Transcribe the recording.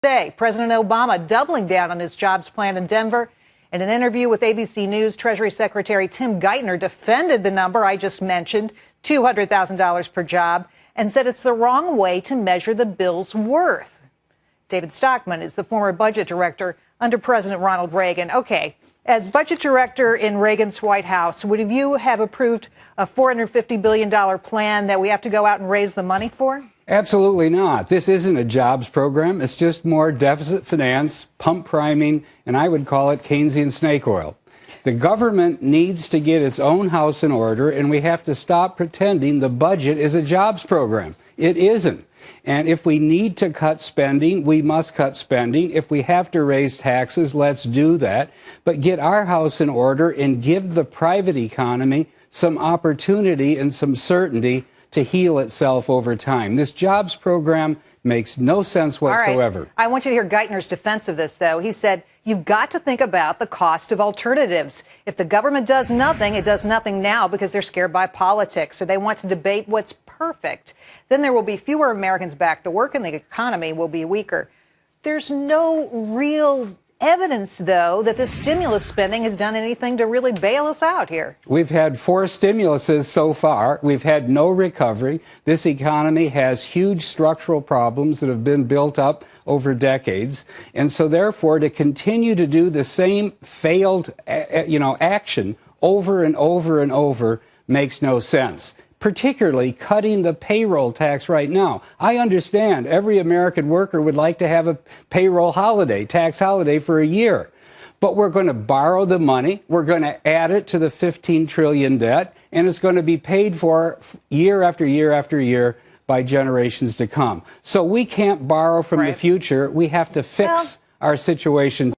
Today, President Obama doubling down on his jobs plan in Denver. In an interview with ABC News, Treasury Secretary Tim Geithner defended the number I just mentioned, $200,000 per job, and said it's the wrong way to measure the bill's worth. David Stockman is the former budget director under President Ronald Reagan. Okay, as budget director in Reagan's White House, would you have approved a $450 billion plan that we have to go out and raise the money for? Absolutely not. This isn't a jobs program. It's just more deficit finance, pump priming, and I would call it Keynesian snake oil. The government needs to get its own house in order, and we have to stop pretending the budget is a jobs program. It isn't. And if we need to cut spending, we must cut spending. If we have to raise taxes, let's do that. But get our house in order and give the private economy some opportunity and some certainty to heal itself over time. This jobs program makes no sense whatsoever. All right. I want you to hear Geithner's defense of this, though. He said, you've got to think about the cost of alternatives. If the government does nothing, it does nothing now because they're scared by politics, or they want to debate what's perfect. Then there will be fewer Americans back to work and the economy will be weaker. There's no real evidence, though, that this stimulus spending has done anything to really bail us out here. We've had 4 stimuluses so far. We've had no recovery. This economy has huge structural problems that have been built up over decades. And so, therefore, to continue to do the same failed, action over and over and over makes no sense. Particularly cutting the payroll tax right now. I understand every American worker would like to have a payroll holiday, tax holiday for a year. But we're going to borrow the money, we're going to add it to the $15 trillion debt, and it's going to be paid for year after year after year by generations to come. So we can't borrow from the future. We have to fix our situation.